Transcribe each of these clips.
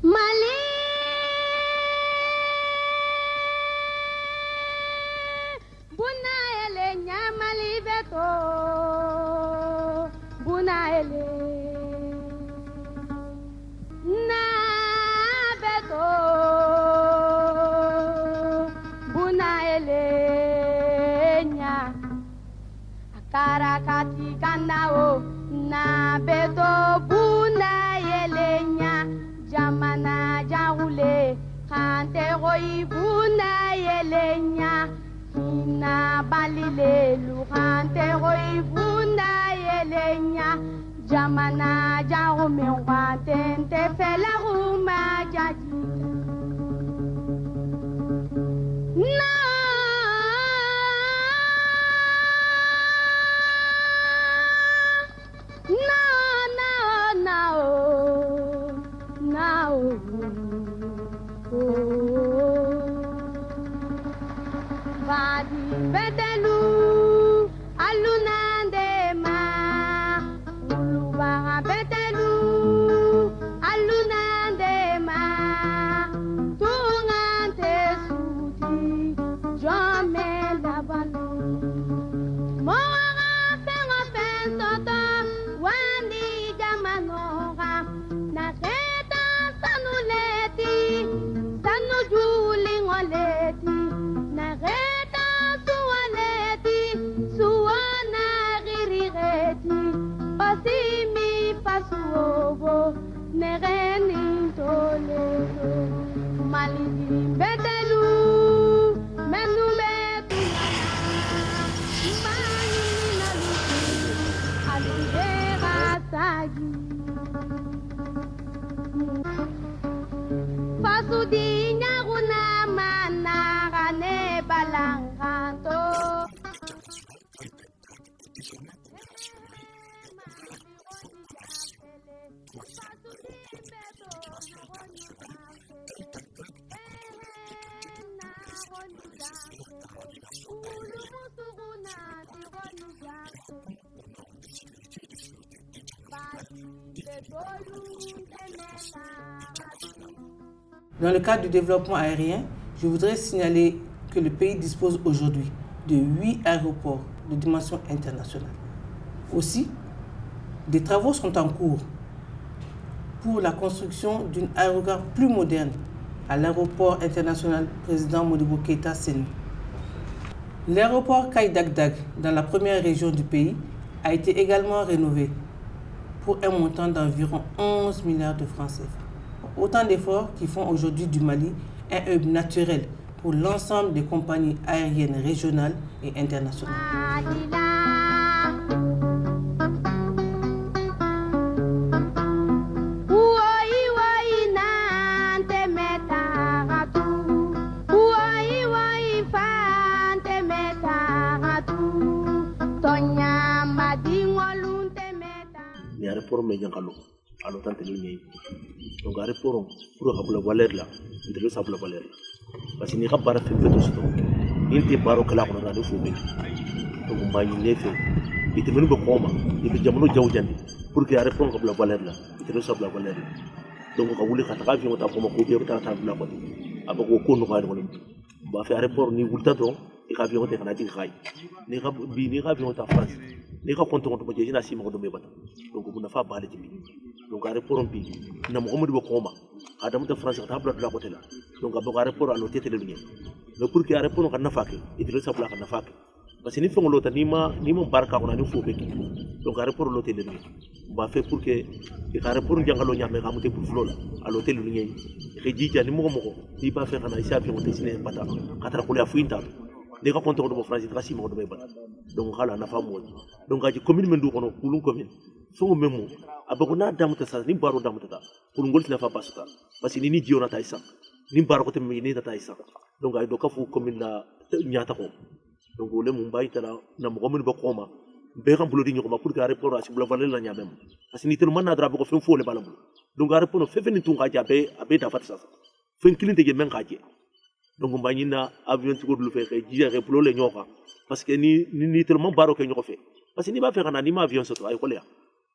Mali buna ele nyamali beto buna ele na beto buna ele nya karakati kanao na beto buna ele nya jamana jahule kante roi buna ele nya na balile luhante roi buna ele nya jamana jahume watente fela huma jaji na Vadi betelu alunande ma uluwa betelu alunande ma tungante suti jome labalu moga pengo pensoto wandi jamanoga na keta sanuleti sanu julingoleti na keta suwaneti suwana girigeti pasimi pasuobo negeni toledo malidi betelu menu metu mani naluki alidera sagi Fasudinya guna mana gane balangkanto. Dans le cadre du développement aérien, je voudrais signaler que le pays dispose aujourd'hui de 8 aéroports de dimension internationale. Aussi, des travaux sont en cours pour la construction d'une aérogare plus moderne à l'aéroport international président Modibo Keïta Sénou. L'aéroport Kai Dag dans la première région du pays a été également rénové pour un montant d'environ 11 milliards de francs CFA. Autant d'efforts qui font aujourd'hui du Mali un hub naturel pour l'ensemble des compagnies aériennes régionales et internationales. Aéroport me jangalo alo tante ni ñey donc aéroport pour habula valeur la ndelo sabula valeur la parce que ni khabara fe feto sto ni te baro kala ko na do fube donc mba ni nefe ite menu ko koma ite jamono jawjandi pour que aéroport habula valeur la ndelo sabula valeur la donc ka wuli khata ka fi mota ko ko be ta bla ko abako ko no ka do ba fe aéroport ni wulta do e ka fi mota kana ti khay ni ka bi ni ka fi mota France ni ka konto ko je na sima ko do be bata donc bu na fa balé ci bi donc aéroport bi na Mohamed bo koma adam de France ta bla la côté là donc abako aéroport alo tété le ñe mais pour que aéroport ka nafa ke idilo sa bla ka nafa ke parce que ni fengo lota ni ma barka ko na ni fo be donc aéroport lo tété le ñe ba fait pour que e aéroport jangalo ñame ka muté pour flola alo tété le ñe ke jija ni mo di ba fe kana isa fi mo tété bata katra ko la fuinta les cas contre de France tracé mo do be bat donc hala na famu donc aji commune men du kono kulun commune so memo abako na damuta sa ni baro damuta ta pour ngol sina fa pasuta parce que ni jiona ta isa ni baro ko temmi ni ta isa donc ay do ka fu commune na nyata ko donc le mum bay tala na mo commune ba koma be kan bulo di nyoko ma pour que aéroport asi bulo valel la nyamem parce que ni tellement na dra ko fen fo le balam donc aéroport fe fen tunga jabe abe da fat sa fen kilinte je men kaje donc mbagni na avion ci ko dulu fe xey jixé pour le ñoka parce que ni tellement baro ke ñoko fe parce que ni ba fe xana ni ma avion soto ay ko le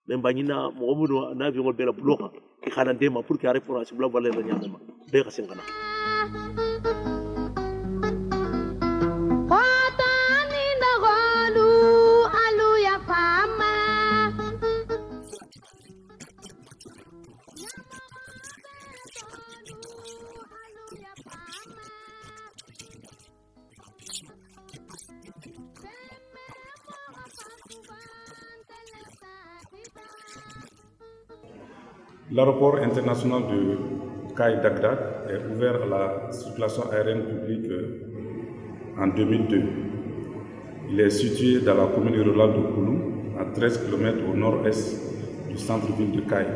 mais bagnina mo mo na avion bela bloka ki xana dema pour que aéroport asibla valeur la ñamama be xasin kana L'aéroport international de Kai Dagdag est ouvert à la circulation aérienne publique en 2002. Il est situé dans la commune rurale de Koulou, à 13 km au nord-est du centre-ville de Kai.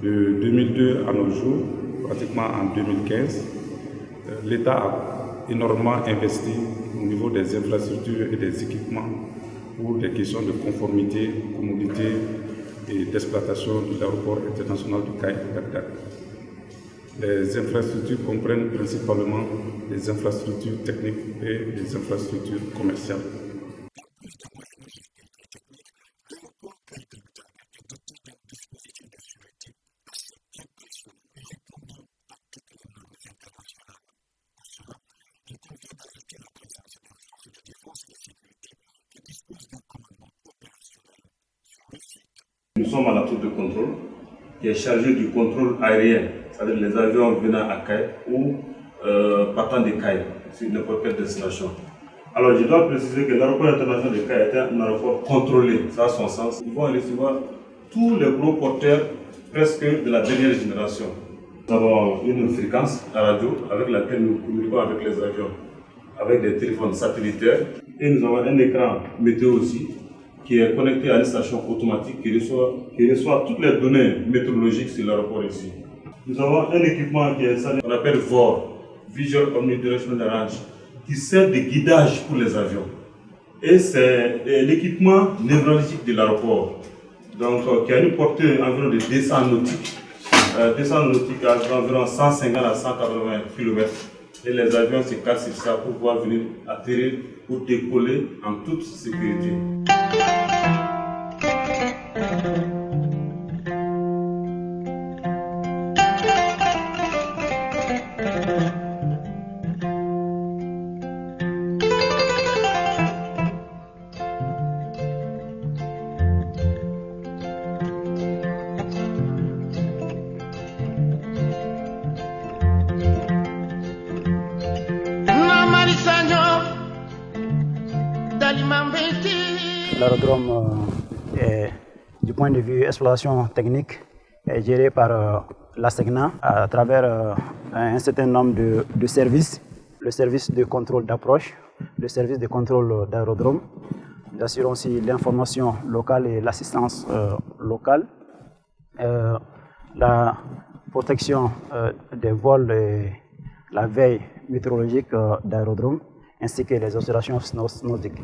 De 2002 à nos jours, pratiquement en 2015, l'État a énormément investi au niveau des infrastructures et des équipements pour des questions de conformité, commodité et d'exploitation de l'aéroport international de Kai Dagdag. Les infrastructures comprennent principalement les infrastructures techniques et les infrastructures commerciales. Nous sommes à la tour de contrôle qui est chargée du contrôle aérien, c'est-à-dire les avions venant à Kai ou partant de Kai sur n'importe quelle destination. Alors je dois préciser que l'aéroport international de Kai est un aéroport contrôlé, ça a son sens. Ils vont recevoir tous les gros porteurs presque de la dernière génération. Nous avons une fréquence à radio avec laquelle nous communiquons avec les avions, avec des téléphones satellitaires, et nous avons un écran météo aussi, qui est connecté à une station automatique qui reçoit toutes les données météorologiques sur l'aéroport ici. Nous avons un équipement qui est ça, qu'on appelle VOR, Visual Omnidirectional Range, qui sert de guidage pour les avions. Et c'est l'équipement névralgique de l'aéroport, donc qui a une portée environ de 200 nautiques, à environ 150 à 180 km. Et les avions se cassent sur ça pour pouvoir venir atterrir ou décoller en toute sécurité. L'aérodrome est, du point de vue exploitation technique, est géré par l'ASECNA à travers un certain nombre de services. Le service de contrôle d'approche, le service de contrôle d'aérodrome. Nous assurons aussi l'information locale et l'assistance locale. La protection des vols et la veille météorologique d'aérodrome, ainsi que les observations nautiques.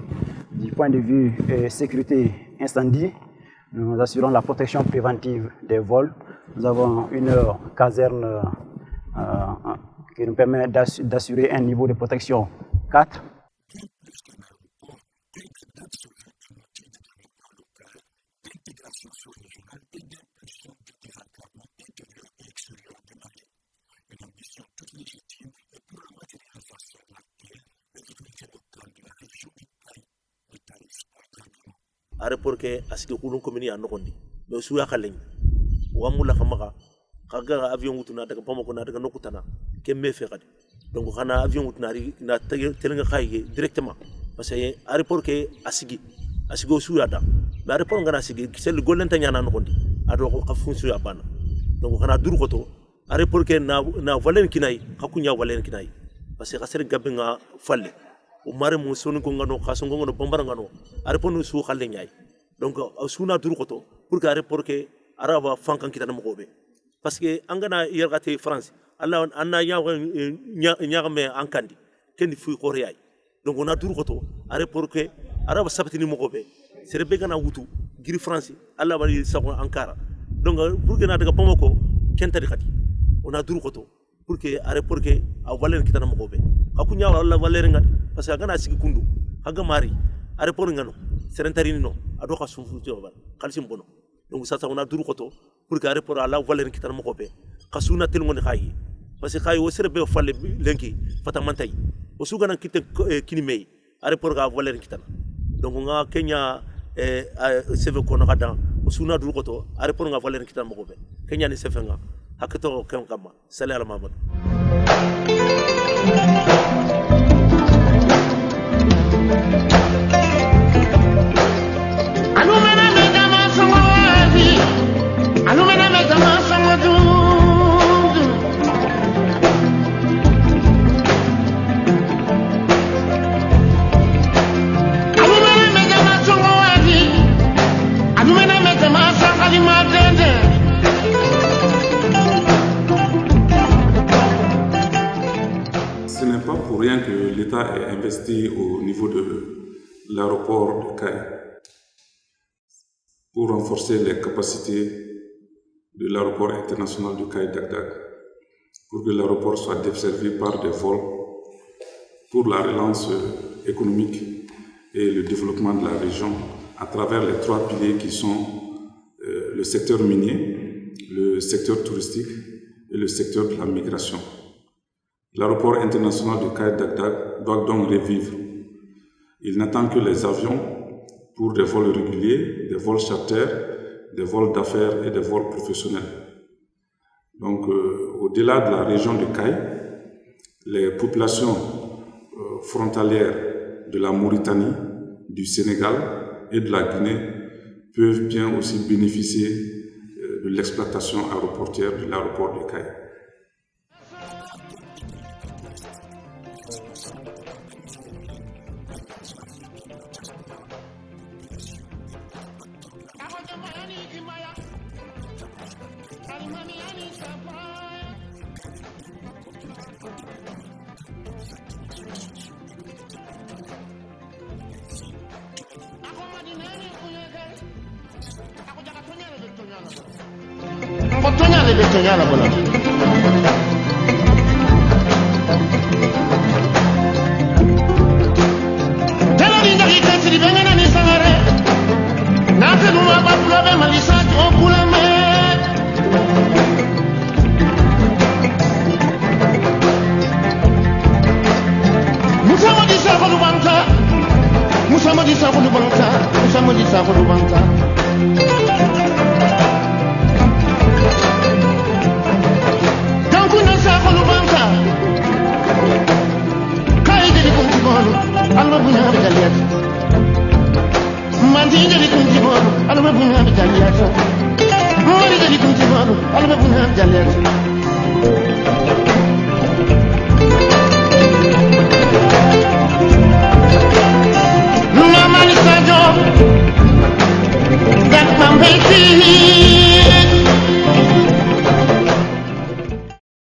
Du point de vue sécurité incendie, nous assurons la protection préventive des vols. Nous avons une caserne qui nous permet d'assurer un niveau de protection 4. aéroport ke asiki kulun komini an nokondi mais suya khalen wa mula khamaga kaga avion wutuna daga Bamako na daga nokutana ke me fe kadi donc xana avion wutuna na telenga khaye directement parce que aéroport ke asigi suya da mais aéroport ngana asigi sel golenta nyana nokondi ado ko fonction ya bana donc xana dur koto aéroport ke na valen kinai kakunya valen kinai parce que xasere gabbe nga falle o mare mo sonu ko ngano khaso ngano bambara ngano aéroport no su khalle nyai donc suna dur koto pour que aéroport ke araba fankan kitana mo gobe parce que angana yergate France Allah anna nya me ankandi kendi fu koreay donc on a dur koto aéroport ke araba sabtini mo gobe serbe gana wutu giri France Allah bari sako Ankara donc pour que na daga Bamako kentari khati on a dur koto pour que aéroport ke a valen kitana mo gobe akunya wala valer ngati parce que gana sigi kundu haga mari aéroport ngano serentari no ado ka sunfu to ba kalsim bono donc ça on a duru koto pour que aéroport ala valeur kitan mo kobe kasuna tel ngone khayi parce que khayi o serbe falle lenki fatamantay o sugana kite kini mei aéroport ga valeur kitan donc nga Kenya seve kono kada o suna duru koto aéroport ga valeur kitan mo kobe Kenya ni seve nga hakato kam kama sallallahu alaihi wasallam Ce n'est pas pour rien que l'État est investi au niveau de l'aéroport de Caille pour renforcer les capacités de l'aéroport international de Caille-Dagdag, pour que l'aéroport soit desservi par des vols pour la relance économique et le développement de la région à travers les 3 piliers qui sont le secteur minier, le secteur touristique et le secteur de la migration. L'aéroport international de Caille-Dagdag doit donc revivre. Il n'attend que les avions pour des vols réguliers, des vols charters, des vols d'affaires et des vols professionnels. Donc, au-delà de la région de Caille, les populations frontalières de la Mauritanie, du Sénégal et de la Guinée peuvent bien aussi bénéficier de l'exploitation aéroportuaire de l'aéroport de Caille. Alma bunha bitaliata, mori dali kunti bono, alma bunha bitaliata.